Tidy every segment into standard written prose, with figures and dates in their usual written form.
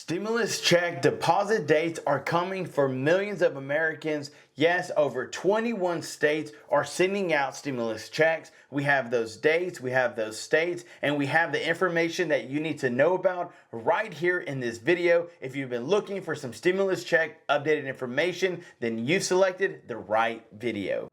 Stimulus check deposit dates are coming for millions of Americans. Yes, over 21 states are sending out stimulus checks. We have those dates, we have those states, and we have the information that you need to know about right here in this video. If you've been looking for some stimulus check updated information, then you've selected the right video.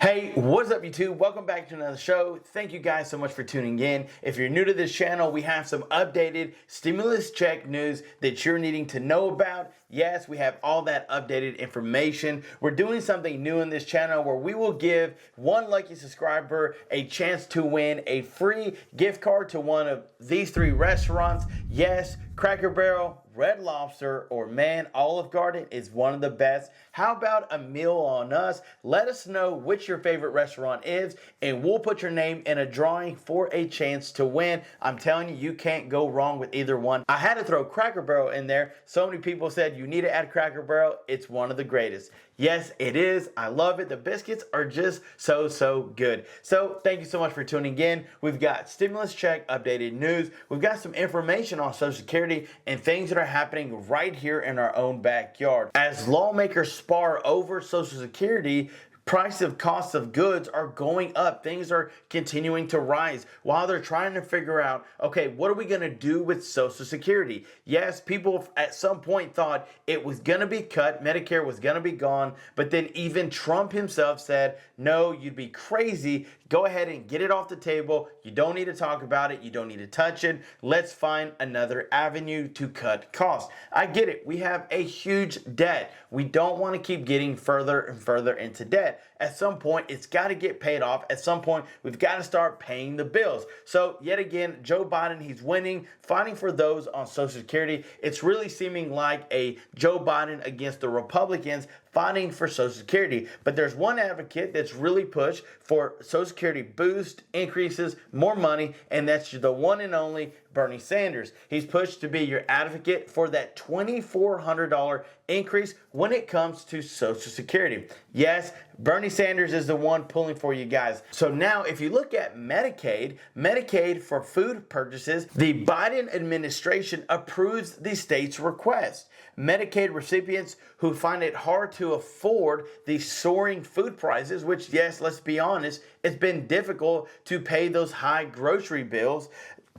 Hey, what's up YouTube? Welcome back to another show. Thank you guys so much for tuning in. If you're new to this channel, we have some updated stimulus check news that you're needing to know about. Yes, we have all that updated information. We're doing something new in this channel where we will give one lucky subscriber a chance to win a free gift card to one of these three restaurants. Yes, Cracker Barrel, Red Lobster, or man, Olive Garden is one of the best. How about a meal on us? Let us know which your favorite restaurant is, and we'll put your name in a drawing for a chance to win. I'm telling you, you can't go wrong with either one. I had to throw Cracker Barrel in there. So many people said you need to add Cracker Barrel. It's one of the greatest. Yes, it is. I love it. The biscuits are just so good. So thank you so much for tuning in. We've got stimulus check, updated news. We've got some information on Social Security and things that are happening right here in our own backyard. As lawmakers spar over Social Security, costs of goods are going up. Things are continuing to rise while they're trying to figure out, okay, what are we going to do with Social Security? Yes, people at some point thought it was going to be cut, Medicare was going to be gone, but then even Trump himself said, no, you'd be crazy. Go ahead and get it off the table. You don't need to talk about it. You don't need to touch it. Let's find another avenue to cut costs. I get it. We have a huge debt. We don't want to keep getting further and further into debt. At some point, it's got to get paid off. At some point, we've got to start paying the bills. So yet again, Joe Biden, he's winning, fighting for those on Social Security. It's really seeming like a Joe Biden against the Republicans fighting for Social Security. But there's one advocate that's really pushed for Social Security boost, increases, more money, and that's the one and only Bernie Sanders. He's pushed to be your advocate for that $2,400 increase when it comes to Social Security. Yes, Bernie Sanders is the one pulling for you guys. So now if you look at Medicaid for food purchases, the Biden administration approves the state's request. Medicaid recipients who find it hard to afford the soaring food prices, which, yes, let's be honest, it's been difficult to pay those high grocery bills.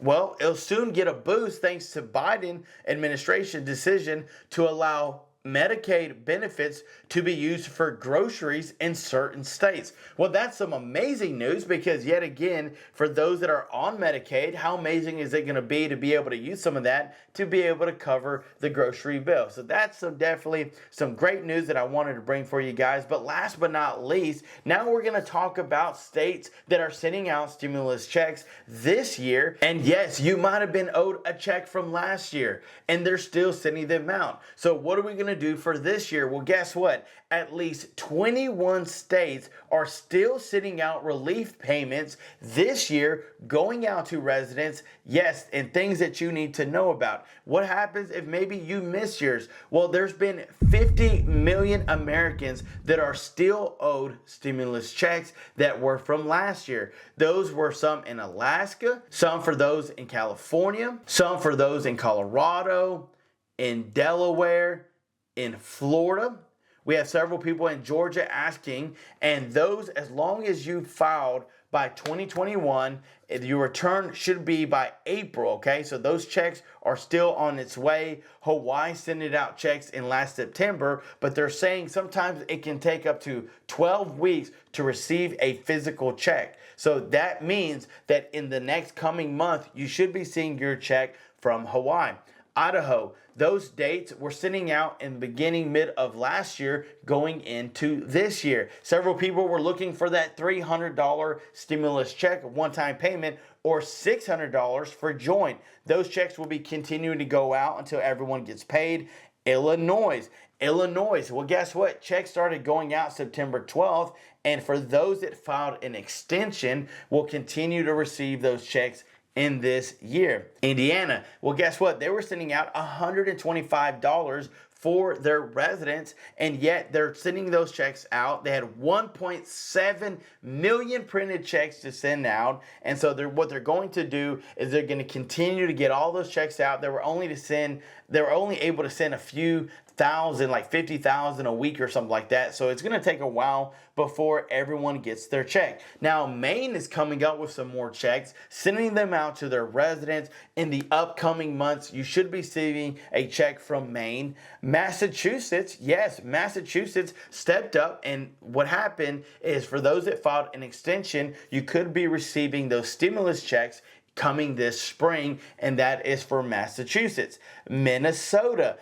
Well, it'll soon get a boost thanks to Biden administration decision to allow Medicaid benefits to be used for groceries in certain states. Well, that's some amazing news because yet again, for those that are on Medicaid, how amazing is it going to be able to use some of that to be able to cover the grocery bill? So that's definitely some great news that I wanted to bring for you guys. But last but not least, now we're going to talk about states that are sending out stimulus checks this year. And yes, you might have been owed a check from last year and they're still sending them out. So what are we going to do for this year? Well, guess what? At least 21 states are still sending out relief payments this year going out to residents. Yes, and things that you need to know about. What happens if maybe you miss yours? Well, there's been 50 million Americans that are still owed stimulus checks that were from last year. Those were some in Alaska, some for those in California, some for those in Colorado, in Delaware, in Florida. We have several people in Georgia asking, and those, as long as you filed by 2021, your return should be by April, okay? So those checks are still on its way. Hawaii sending out checks in last September, but they're saying sometimes it can take up to 12 weeks to receive a physical check. So that means that in the next coming month, you should be seeing your check from Hawaii. Idaho, those dates were sending out in the beginning, mid of last year, going into this year. Several people were looking for that $300 stimulus check, one-time payment, or $600 for joint. Those checks will be continuing to go out until everyone gets paid. Illinois, well, guess what? Checks started going out September 12th, and for those that filed an extension, will continue to receive those checks in this year. Indiana, well, guess what? They were sending out $125 for their residents, and yet they're sending those checks out. They had 1.7 million printed checks to send out, and so what they're going to do is they're going to continue to get all those checks out. They were only able to send a few thousand, like 50,000 a week or something like that. So it's going to take a while before everyone gets their check. Now, Maine is coming up with some more checks, sending them out to their residents in the upcoming months. You should be receiving a check from Maine. Massachusetts, yes, Massachusetts stepped up, and what happened is for those that filed an extension, you could be receiving those stimulus checks coming this spring, and that is for Massachusetts. Minnesota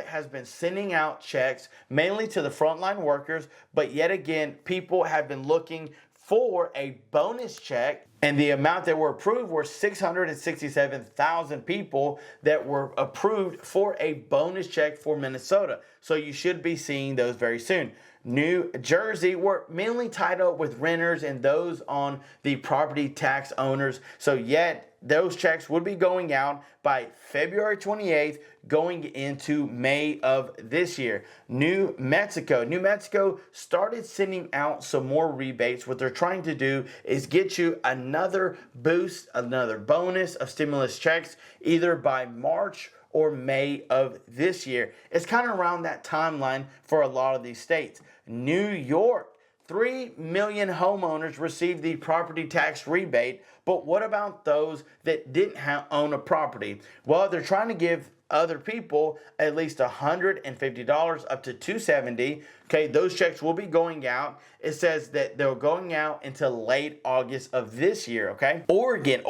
has been sending out checks mainly to the frontline workers, but yet again, people have been looking for a bonus check, and the amount that were approved were 667,000 people that were approved for a bonus check for Minnesota. So you should be seeing those very soon. New Jersey, we're mainly tied up with renters and those on the property tax owners. So yet those checks would be going out by February 28th, going into May of this year. New Mexico started sending out some more rebates. What they're trying to do is get you another boost, another bonus of stimulus checks, either by March or May of this year. It's kind of around that timeline for a lot of these states. New York, 3 million homeowners received the property tax rebate, but what about those that didn't own a property? Well, they're trying to give other people at least $150 up to $270. Okay, those checks will be going out. It says that they're going out until late August of this year. Okay, Oregon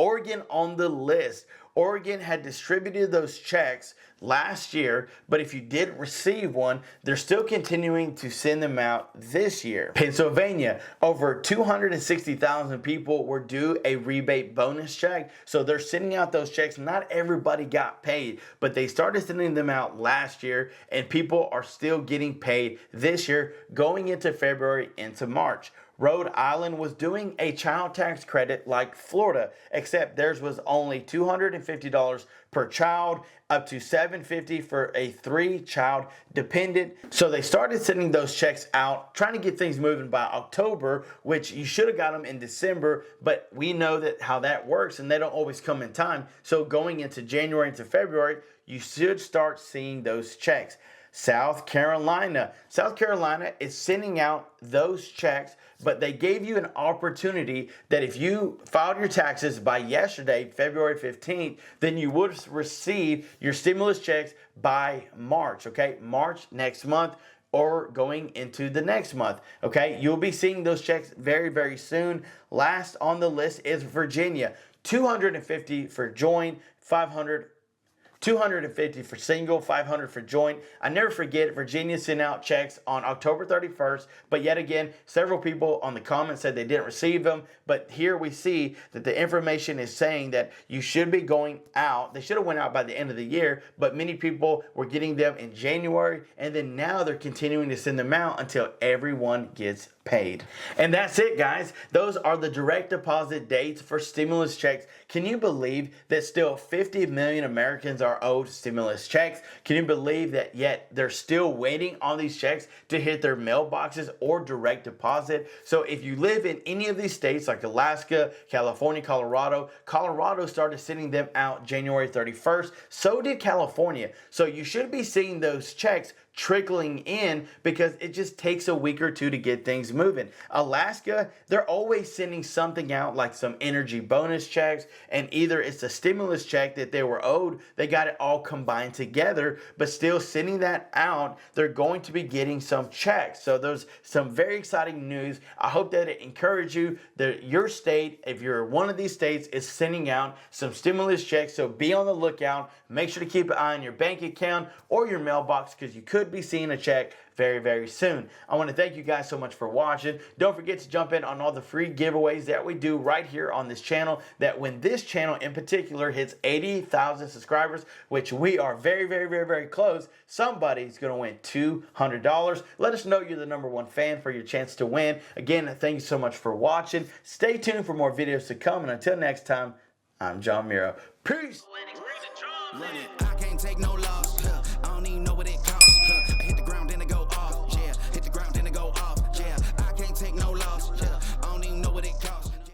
on the list. Oregon had distributed those checks last year, but if you didn't receive one, they're still continuing to send them out this year. Pennsylvania, over 260,000 people were due a rebate bonus check, so they're sending out those checks. Not everybody got paid, but they started sending them out last year, and people are still getting paid this year, going into February, into March. Rhode Island was doing a child tax credit like Florida, except theirs was only $250 per child, up to $750 for a 3-child dependent. So they started sending those checks out, trying to get things moving by October, which you should have got them in December, but we know that how that works, and they don't always come in time. So going into January into February, you should start seeing those checks. South Carolina is sending out those checks, but they gave you an opportunity that if you filed your taxes by yesterday, February 15th, then you would receive your stimulus checks by March, okay? March next month, or going into the next month, okay? You'll be seeing those checks very, very soon. Last on the list is Virginia. $250 for joint, $250 for single, $500 for joint. I never forget, Virginia sent out checks on October 31st, but yet again, several people on the comments said they didn't receive them, but here we see that the information is saying that you should be going out. They should have went out by the end of the year, but many people were getting them in January, and then now they're continuing to send them out until everyone gets paid. And that's it, guys. Those are the direct deposit dates for stimulus checks. Can you believe that still 50 million Americans are owed stimulus checks? Can you believe that yet they're still waiting on these checks to hit their mailboxes or direct deposit? So if you live in any of these states like Alaska, California, Colorado started sending them out January 31st. So did California. So you should be seeing those checks trickling in because it just takes a week or two to get things moving. Alaska, they're always sending something out like some energy bonus checks, and either it's a stimulus check that they were owed, they got it all combined together, but still sending that out, they're going to be getting some checks. So there's some very exciting news. I hope that it encourages you that your state, if you're one of these states, is sending out some stimulus checks. So be on the lookout. Make sure to keep an eye on your bank account or your mailbox because you could be seeing a check very, very soon. I want to thank you guys so much for watching. Don't forget to jump in on all the free giveaways that we do right here on this channel, that when this channel in particular hits 80,000 subscribers, which we are very, very, very, very close, somebody's going to win $200. Let us know you're the #1 fan for your chance to win. Again, thank you so much for watching. Stay tuned for more videos to come, and until next time, I'm John Miro. Peace. I can't take no loss. I don't even know what it